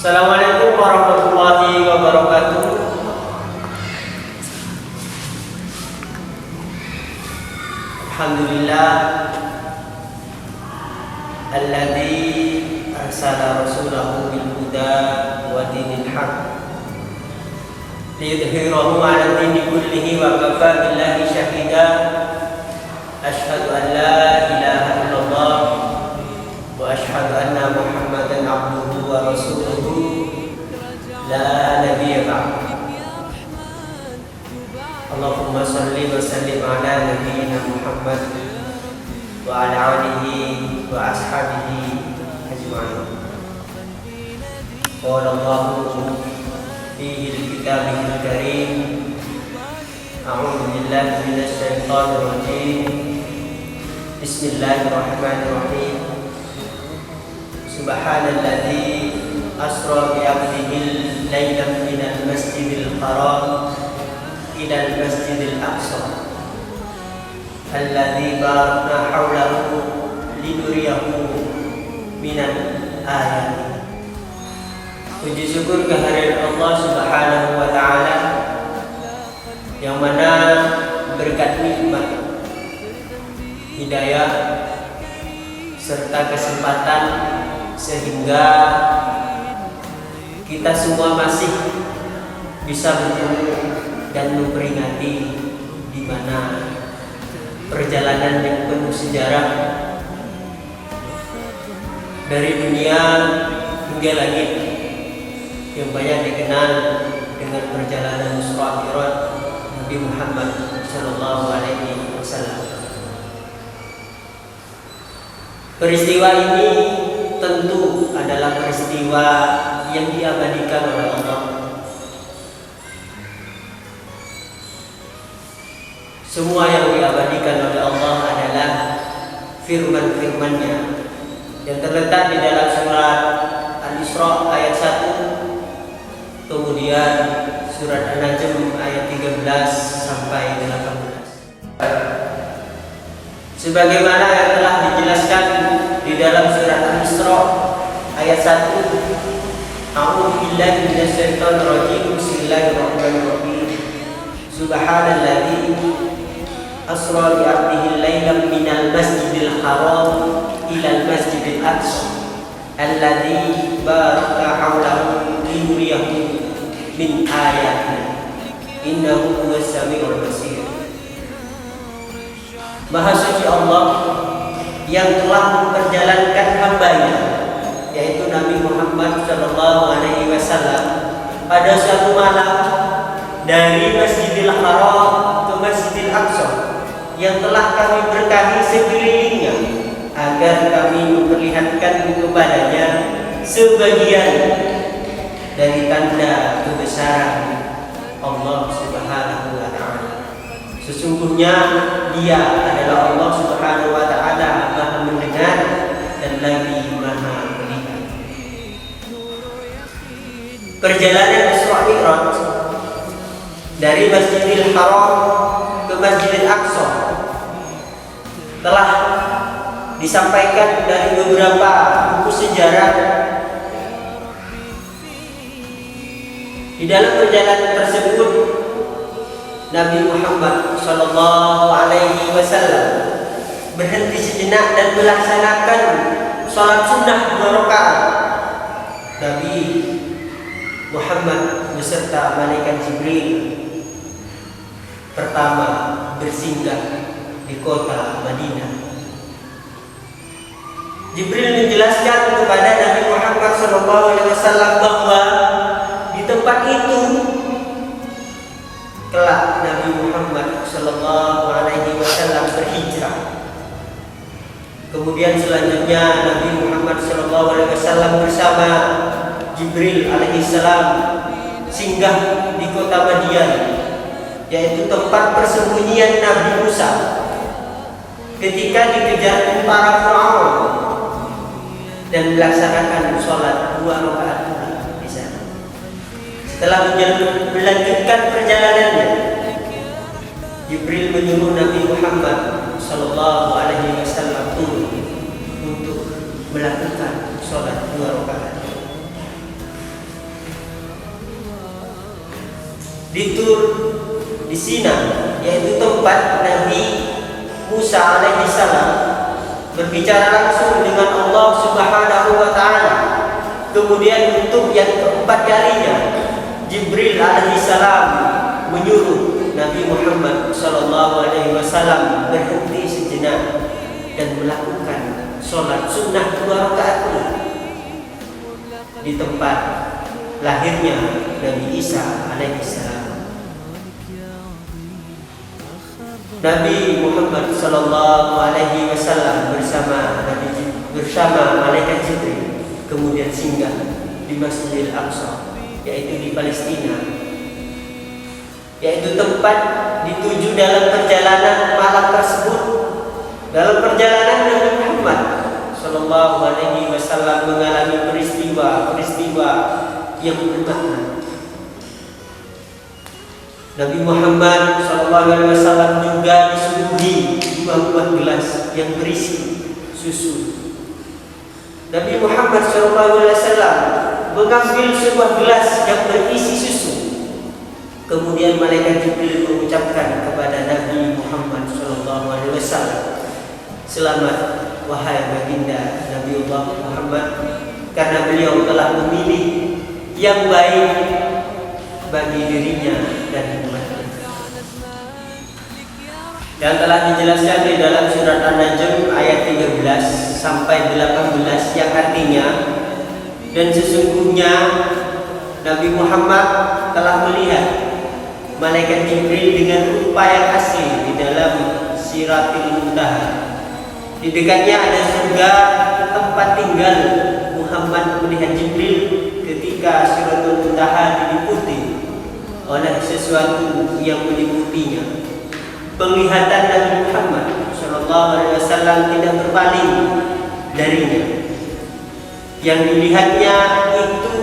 Assalamualaikum warahmatullahi wabarakatuh. Alhamdulillah alladzi arsala rasulahu bil huda wa dinil haq liyudhhirahu 'ala dini kullihi wa kafa billahi shahida. Asyhadu an la ilaha illallah wa asyhadu anna Muhammadan abduhu wa rasuluhu la nabiyya ba'd. Allahumma salli wa sallim ala nabiyyina Muhammad wa ala alihi wa ashabihi ajma'in. Qala Allahu fihi kitabihil karim. A'udzu billahi minasy syaithanir rajim. Bismillahirrahmanirrahim. Subhanalladzi asra bi 'abdihi lailan minal masjidil haram ila al-masjidil aqsa alladzi barakna haulahu linuriyahu minal ayat. Puji syukur kehadirat Allah Subhanahu wa taala yang mana berkat nikmat hidayah serta kesempatan sehingga kita semua masih bisa bertemu dan memperingati di mana perjalanan yang penuh sejarah dari dunia hingga langit yang banyak dikenal dengan perjalanan Isra Mi'raj Nabi Muhammad sallallahu alaihi wasallam. Peristiwa ini tentu adalah peristiwa yang diabadikan oleh Allah. Semua yang diabadikan oleh Allah adalah firman-firman-Nya yang terletak di dalam surat Al-Isra ayat 1, kemudian surat An-Najm ayat 13 sampai 18. Sebagaimana yang telah dijelaskan di dalam surat Al-Isra ayat 1, A'udzu billahi minasy syaithanir rajim. Bismillahirrahmanirrahim. Subhanalladzi asra bi 'abdihi lailan minal masjidil haram ila al-masjidil aqsa alladzi barakna haulahu linuriyahu min ayatina innahu huwas samiul basir. Maha suci Allah yang telah memperjalankan hamba-Nya yaitu Nabi Muhammad sallallahu alaihi wasallam pada suatu malam dari Masjidil Haram ke Masjidil Aqsa yang telah kami berkahi sekelilingnya agar kami memperlihatkan kepadanya sebagian dari tanda kebesaran Allah Subhanahu wa taala. Sesungguhnya Dia adalah Allah Subhanahu wa taala, Maha mendengar dan lagi Maha melihat. Perjalanan Isra Mi'raj dari Masjidil Haram ke Masjidil Aqsa telah disampaikan dari beberapa buku sejarah. Di dalam perjalanan tersebut Nabi Muhammad sallallahu alaihi wasallam berhenti sejenak dan melaksanakan salat sunnah 2 rakaat. Nabi Muhammad beserta malaikat Jibril pertama bersinggah di kota Madinah. Jibril menjelaskan kepada Nabi Muhammad SAW bahwa di tempat itu kelak Nabi Muhammad SAW berhijrah. Kemudian selanjutnya Nabi Muhammad SAW bersama Jibril alaihissalam singgah di kota Madian, yaitu tempat persembunyian Nabi Musa ketika dikejar para Firaun, dan melaksanakan sholat 2 rakaat di sana. Setelah melanjutkan perjalanannya, Jibril menyuruh Nabi Muhammad sallallahu alaihi wasallam turun untuk melakukan sholat 2 rakaat. di Tur di Sina, yaitu tempat Nabi Musa alaihissalam berbicara langsung dengan Allah Subhanahu wa taala. Kemudian untuk yang keempat kalinya Jibril alaihissalam menyuruh Nabi Muhammad sallallahu alaihi wasallam berhenti sejenak dan melakukan sholat sunnah 2 rakaat di tempat lahirnya Nabi Isa alaihissalam. Nabi Muhammad sallallahu alaihi wasallam bersama malaikat Jibril kemudian singgah di Masjidil Aqsa, yaitu di Palestina, yaitu tempat dituju dalam perjalanan malam tersebut. Dalam perjalanan Nabi Muhammad sallallahu alaihi wasallam mengalami peristiwa yang bermakna. Nabi Muhammad SAW juga disuguhi 2 buah gelas yang berisi susu. Nabi Muhammad SAW mengambil sebuah gelas yang berisi susu. Kemudian malaikat Jibril mengucapkan kepada Nabi Muhammad SAW, "Selamat wahai baginda Nabiullah Muhammad, karena beliau telah memilih yang baik bagi dirinya dan umatnya." Dan telah dijelaskan di dalam surat An-Najm ayat 13 sampai 18 yang artinya, dan sesungguhnya Nabi Muhammad telah melihat malaikat Jibril dengan rupa yang asli di dalam Siratil Muntaha. Di dekatnya ada surga tempat tinggal. Muhammad melihat Jibril ketika Siratul Muntaha diliputi oleh sesuatu yang meliputinya. Penglihatan Nabi Muhammad SAW tidak berpaling darinya. Yang dilihatnya itu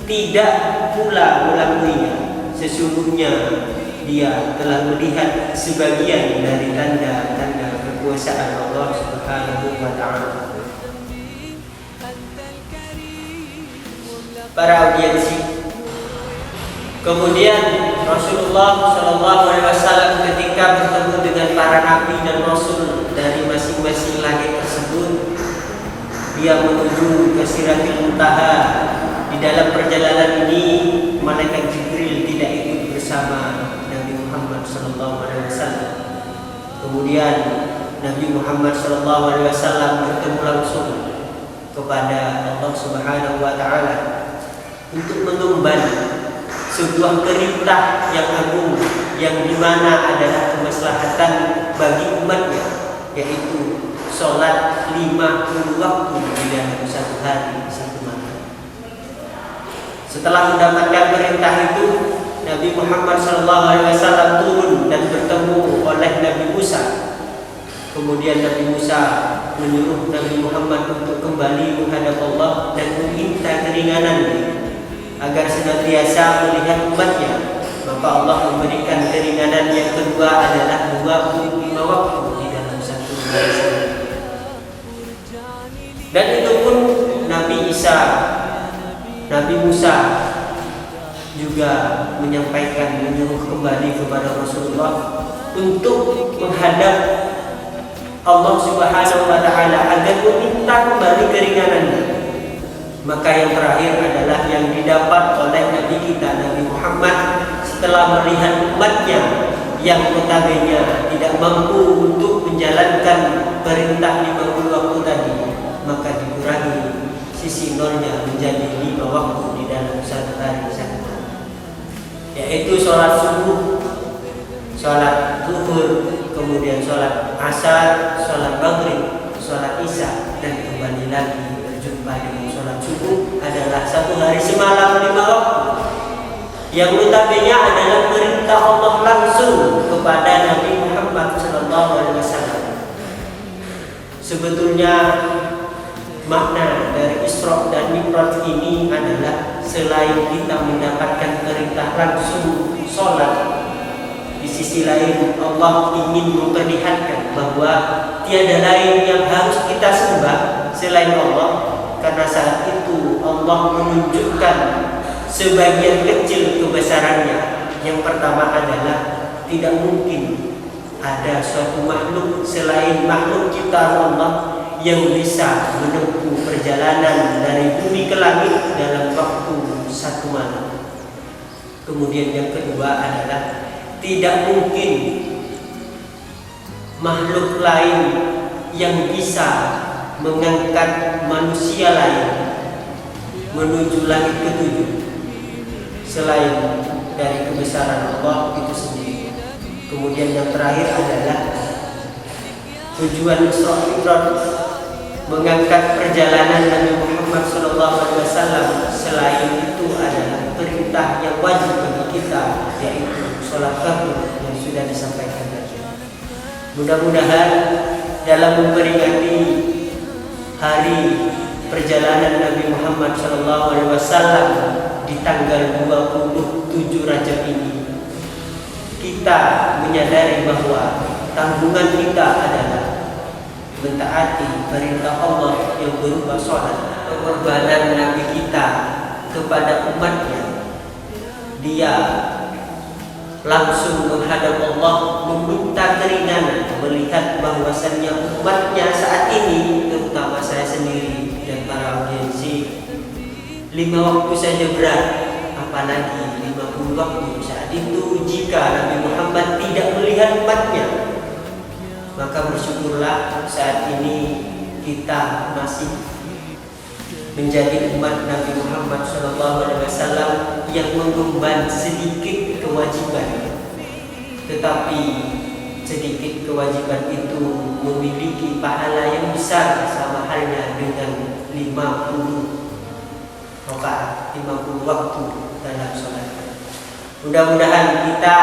tidak pula melampauinya. Sesungguhnya dia telah melihat sebagian dari tanda-tanda kekuasaan Allah Subhanahu wa taala. Para audiensi, kemudian Rasulullah SAW ketika bertemu dengan para nabi dan rasul dari masing-masing langit tersebut, dia menuju ke Siratul Muntaha. Di dalam perjalanan ini malaikat Jibril tidak ikut bersama Nabi Muhammad SAW. Kemudian Nabi Muhammad SAW bertemu langsung kepada Allah Subhanahu wa taala untuk mengemban sebuah perintah yang agung, yang dimana adalah kemaslahatan bagi umatnya, yaitu sholat 50 waktu di dalam 1 hari 1 malam. Setelah mendapatkan perintah itu, Nabi Muhammad SAW turun dan bertemu oleh Nabi Musa. Kemudian Nabi Musa menyuruh Nabi Muhammad untuk kembali menghadap Allah dan meminta keringanan agar senantiasa melihat umatnya. Maka Allah memberikan keringanan yang kedua adalah 25 waktu di dalam 1 hari. Dan itu pun Nabi Musa juga menyampaikan, menyuruh kembali kepada Rasulullah untuk menghadap Allah Subhanahu wa taala agar meminta kembali keringanannya. Maka yang terakhir adalah yang didapat oleh Nabi kita Nabi Muhammad setelah melihat umatnya yang notabene tidak mampu untuk menjalankan perintah 50 waktu tadi, maka dikurangi sisi nolnya menjadi 5 waktu di dalam 1 hari 1 malam, yaitu sholat subuh, sholat zuhur, kemudian sholat asar, sholat maghrib, sholat isya, dan kembali lagi berjumpa dengan sholat subuh adalah 1 hari semalam 5 waktu, yang notabene adalah perintah Allah langsung kepada Nabi Muhammad SAW. Sebetulnya makna dari Isra dan Mi'raj ini adalah selain kita mendapatkan perintah langsung sholat, di sisi lain Allah ingin memperlihatkan bahwa tiada lain yang harus kita sembah selain Allah, karena saat itu Allah menunjukkan sebagian kecil kebesarannya Yang pertama adalah tidak mungkin ada suatu makhluk selain makhluk ciptaan Allah yang bisa menempuh perjalanan dari bumi ke langit dalam waktu 1 malam. Kemudian yang kedua adalah tidak mungkin makhluk lain yang bisa mengangkat manusia lain menuju langit ketujuh selain dari kebesaran Allah itu sendiri. Kemudian yang terakhir adalah tujuan Isra Mi'raj, mengangkat perjalanan Nabi Muhammad SAW. Selain itu adalah perintah yang wajib bagi kita, yaitu sholat fardu yang sudah disampaikan tadi. Mudah-mudahan dalam memperingati hari perjalanan Nabi Muhammad SAW di tanggal 27 Rajab ini, kita menyadari bahwa tanggungan kita adalah mentaati perintah Allah yang berupa sholat. Pengorbanan Nabi kita kepada umatnya, dia langsung menghadap Allah meminta keringanan melihat bahwasannya umatnya saat ini, terutama saya sendiri dan para audiensi, 5 waktu saja berat, apalagi 50 waktu. Saat itu jika Nabi Muhammad tidak melihat umatnya, maka bersyukurlah saat ini kita masih menjadi umat Nabi Muhammad SAW yang mengemban sedikit kewajiban, tetapi sedikit kewajiban itu memiliki pahala yang besar, sama halnya dengan 50 rakaat, 50 waktu dalam sholat. Mudah-mudahan kita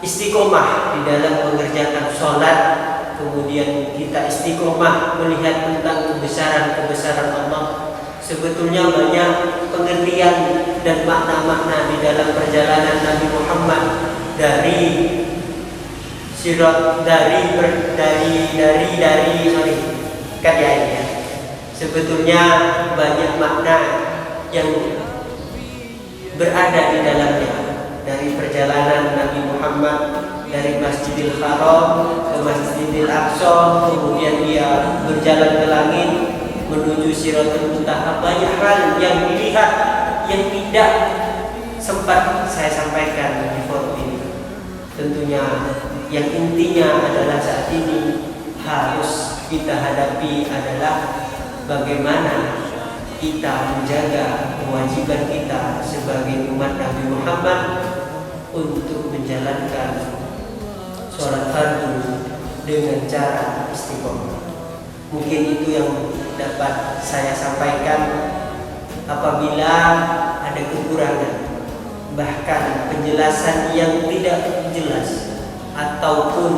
istiqomah di dalam mengerjakan sholat, kemudian kita istiqomah melihat tentang kebesaran-kebesaran Allah. Sebetulnya banyak pengertian dan makna-makna di dalam perjalanan Nabi Muhammad dari sirat Sebetulnya banyak makna yang berada di dalamnya, dari perjalanan Nabi Muhammad dari Masjidil Haram ke Masjidil Aqsa, kemudian dia berjalan ke langit menuju Siratul Muntaha. Banyak hal yang dilihat yang tidak sempat saya sampaikan di forum ini. Tentunya yang intinya adalah saat ini harus kita hadapi adalah bagaimana kita menjaga kewajiban kita sebagai umat Nabi Muhammad untuk menjalankan sholat fardu dengan cara istiqomah. Mungkin itu yang dapat saya sampaikan. Apabila ada kekurangan, bahkan penjelasan yang tidak jelas, ataupun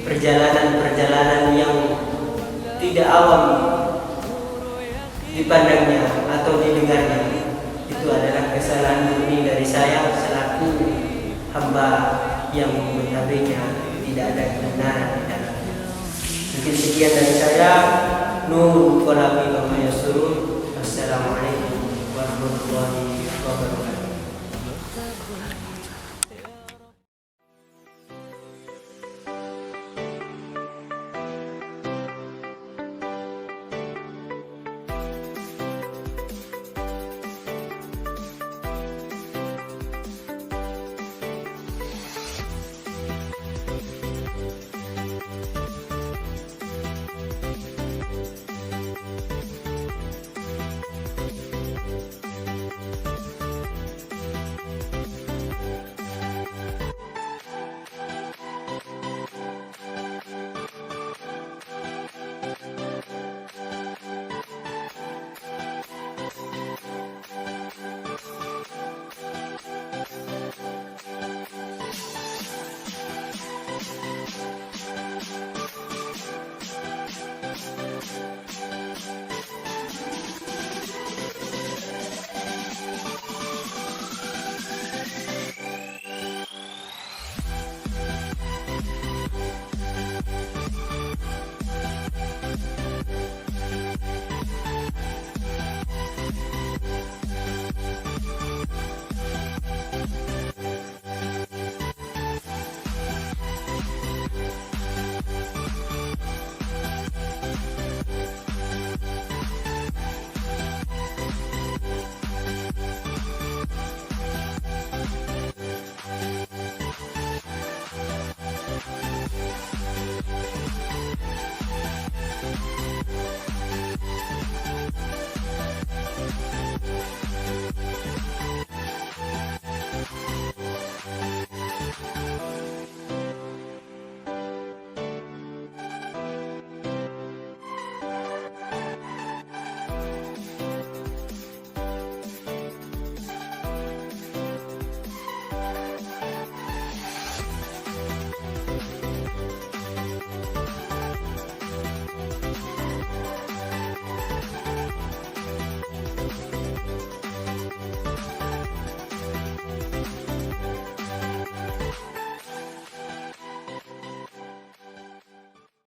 perjalanan-perjalanan yang tidak awam dipandangnya atau didengarnya, itu adalah kesalahan murni dari saya selaku hamba yang notabene tidak ada kebenaran di dalamnya. Mungkin sekian dari saya. Nun qalabi wa mayasur. Assalamualaikum warahmatullahi wabarakatuh.